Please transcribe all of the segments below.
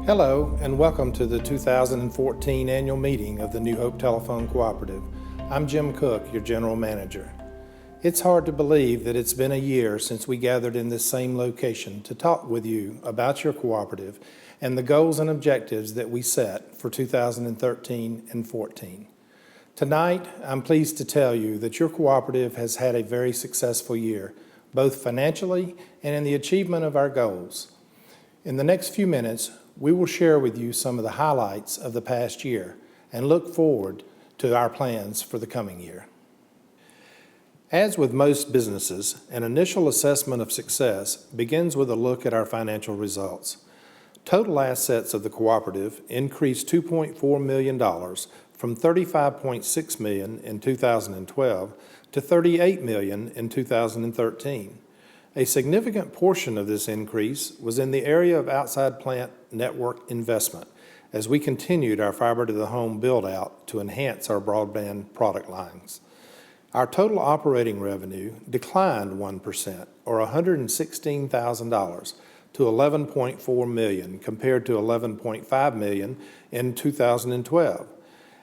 Hello and welcome to the 2014 annual meeting of the new Hope Telephone Cooperative. I'm Jim Cook, your general manager. It's hard to believe that it's been a year since we gathered in this same location to talk with you about your cooperative and the goals and objectives that we set for 2013 and 14. Tonight, I'm pleased to tell you that your cooperative has had a very successful year, both financially and in the achievement of our goals. In the next few minutes, we will share with you some of the highlights of the past year and look forward to our plans for the coming year. As with most businesses, an initial assessment of success begins with a look at our financial results. Total assets of the cooperative increased $2.4 million from $35.6 million in 2012 to $38 million in 2013. A significant portion of this increase was in the area of outside plant network investment as we continued our fiber-to-the-home build-out to enhance our broadband product lines. Our total operating revenue declined 1%, or $116,000, to $11.4 million compared to $11.5 million in 2012.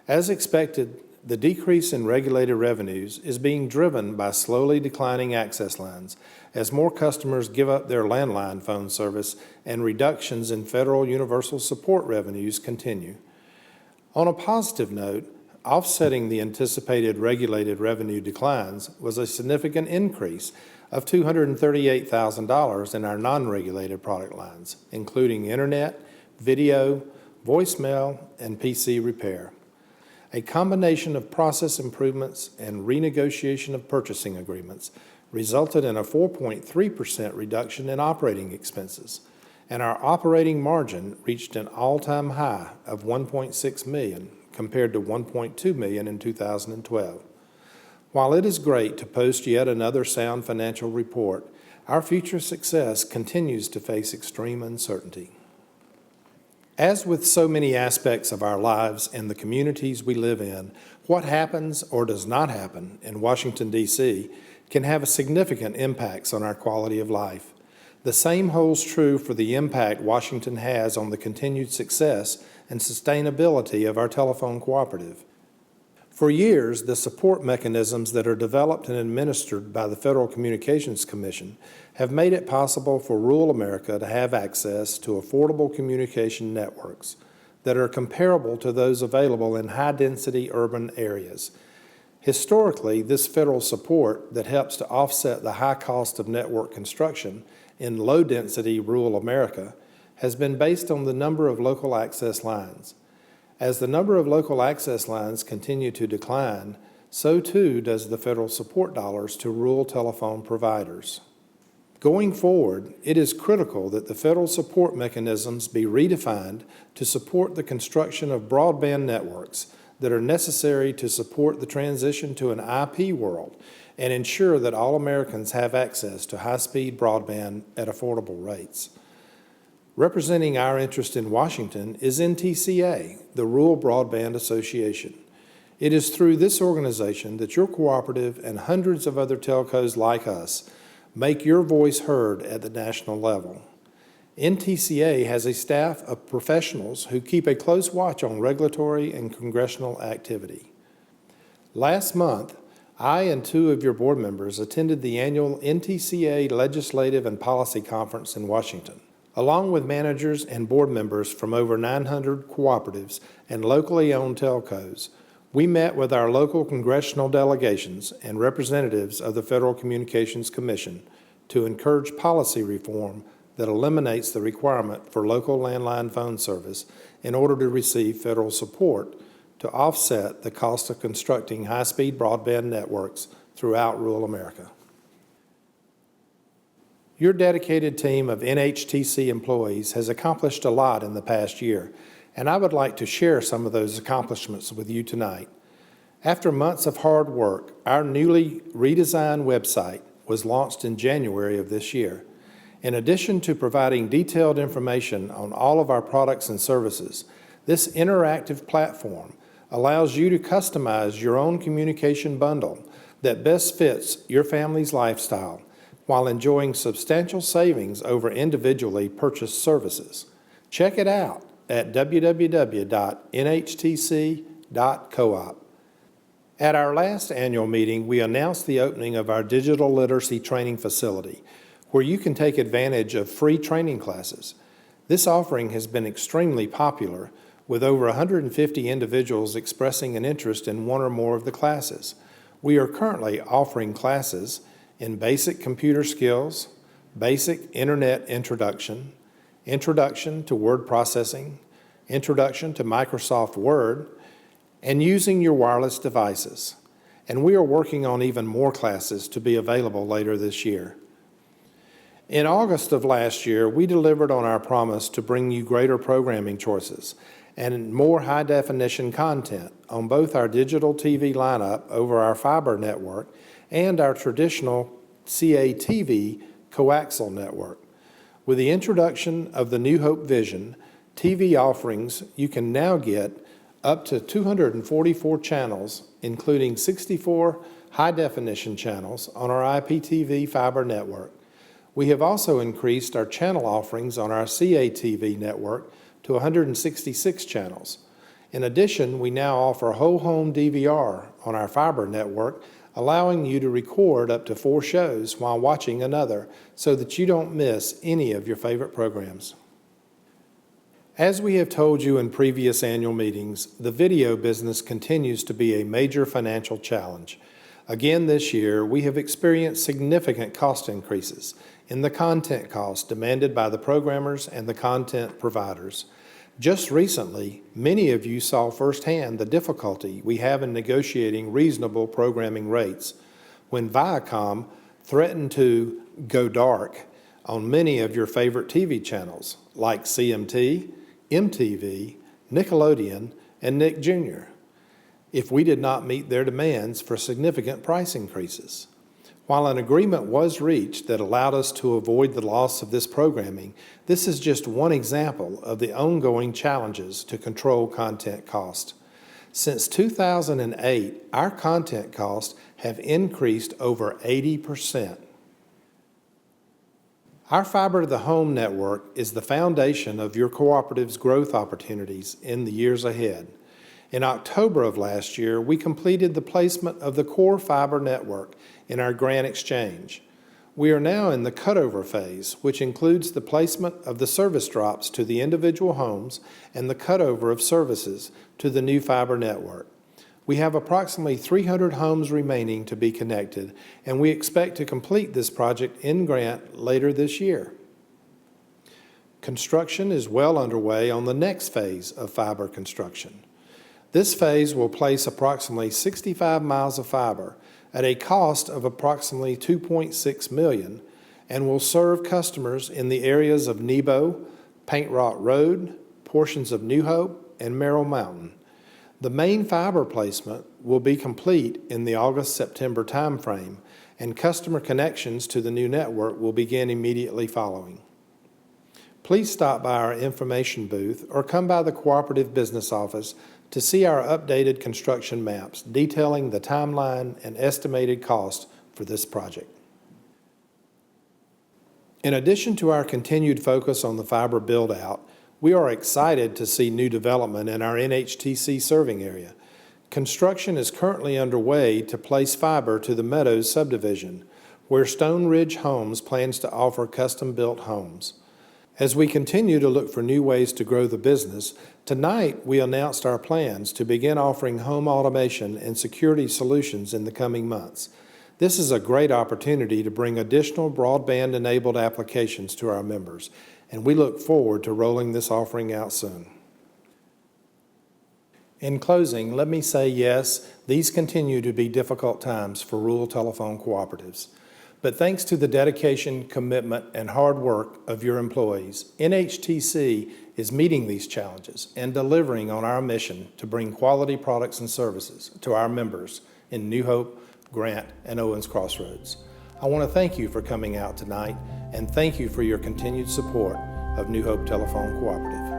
As expected, the decrease in regulated revenues is being driven by slowly declining access lines as more customers give up their landline phone service and reductions in federal universal support revenues continue. On a positive note, offsetting the anticipated regulated revenue declines was a significant increase of $238,000 in our non-regulated product lines, including internet, video, voicemail, and PC repair. A combination of process improvements and renegotiation of purchasing agreements resulted in a 4.3% reduction in operating expenses, and our operating margin reached an all-time high of $1.6 million compared to $1.2 million in 2012. While it is great to post yet another sound financial report, our future success continues to face extreme uncertainty. As with so many aspects of our lives and the communities we live in, what happens or does not happen in Washington, D.C. can have significant impacts on our quality of life. The same holds true for the impact Washington has on the continued success and sustainability of our telephone cooperative. For years, the support mechanisms that are developed and administered by the Federal Communications Commission have made it possible for rural America to have access to affordable communication networks that are comparable to those available in high-density urban areas. Historically, this federal support that helps to offset the high cost of network construction in low-density rural America has been based on the number of local access lines. As the number of local access lines continue to decline, so too does the federal support dollars to rural telephone providers. Going forward, it is critical that the federal support mechanisms be redefined to support the construction of broadband networks that are necessary to support the transition to an IP world and ensure that all Americans have access to high-speed broadband at affordable rates. Representing our interest in Washington is NTCA, the Rural Broadband Association. It is through this organization that your cooperative and hundreds of other telcos like us make your voice heard at the national level. NTCA has a staff of professionals who keep a close watch on regulatory and congressional activity. Last month, I and two of your board members attended the annual NTCA Legislative and Policy Conference in Washington. Along with managers and board members from over 900 cooperatives and locally owned telcos, we met with our local congressional delegations and representatives of the Federal Communications Commission to encourage policy reform that eliminates the requirement for local landline phone service in order to receive federal support to offset the cost of constructing high-speed broadband networks throughout rural America. Your dedicated team of NHTC employees has accomplished a lot in the past year, and I would like to share some of those accomplishments with you tonight. After months of hard work, our newly redesigned website was launched in January of this year. In addition to providing detailed information on all of our products and services, this interactive platform allows you to customize your own communication bundle that best fits your family's lifestyle while enjoying substantial savings over individually purchased services. Check it out. at www.nhtc.coop. At our last annual meeting, we announced the opening of our digital literacy training facility, where you can take advantage of free training classes. This offering has been extremely popular, with over 150 individuals expressing an interest in one or more of the classes. We are currently offering classes in basic computer skills, basic internet introduction, introduction to word processing, introduction to Microsoft Word, and using your wireless devices. And we are working on even more classes to be available later this year. In August of last year, we delivered on our promise to bring you greater programming choices and more high-definition content on both our digital TV lineup over our fiber network and our traditional CATV coaxial network. With the introduction of the New Hope Vision TV offerings, you can now get up to 244 channels, including 64 high-definition channels on our IPTV fiber network. We have also increased our channel offerings on our CATV network to 166 channels. In addition, we now offer whole home DVR on our fiber network, allowing you to record up to 4 shows while watching another so that you don't miss any of your favorite programs. As we have told you in previous annual meetings, the video business continues to be a major financial challenge. Again this year, we have experienced significant cost increases in the content costs demanded by the programmers and the content providers. Just recently, many of you saw firsthand the difficulty we have in negotiating reasonable programming rates when Viacom threatened to go dark on many of your favorite TV channels like CMT, MTV, Nickelodeon, and Nick Jr. if we did not meet their demands for significant price increases. While an agreement was reached that allowed us to avoid the loss of this programming, this is just one example of the ongoing challenges to control content cost. Since 2008, our content costs have increased over 80%. Our fiber to the home network is the foundation of your cooperative's growth opportunities in the years ahead. In October of last year, we completed the placement of the core fiber network in our grant exchange. We are now in the cutover phase, which includes the placement of the service drops to the individual homes and the cutover of services to the new fiber network. We have approximately 300 homes remaining to be connected, and we expect to complete this project in grant later this year. Construction is well underway on the next phase of fiber construction. This phase will place approximately 65 miles of fiber at a cost of approximately $2.6 million and will serve customers in the areas of Nebo, Paint Rock Road, portions of New Hope, and Merrill Mountain. The main fiber placement will be complete in the August-September timeframe, and customer connections to the new network will begin immediately following. Please stop by our information booth or come by the Cooperative Business Office to see our updated construction maps detailing the timeline and estimated cost for this project. In addition to our continued focus on the fiber build-out, we are excited to see new development in our NHTC serving area. Construction is currently underway to place fiber to the Meadows subdivision, where Stone Ridge Homes plans to offer custom-built homes. As we continue to look for new ways to grow the business, tonight we announced our plans to begin offering home automation and security solutions in the coming months. This is a great opportunity to bring additional broadband-enabled applications to our members, and we look forward to rolling this offering out soon. In closing, let me say yes, these continue to be difficult times for rural telephone cooperatives. But thanks to the dedication, commitment, and hard work of your employees, NHTC is meeting these challenges and delivering on our mission to bring quality products and services to our members in New Hope, Grant, and Owens Crossroads. I want to thank you for coming out tonight, and thank you for your continued support of New Hope Telephone Cooperative.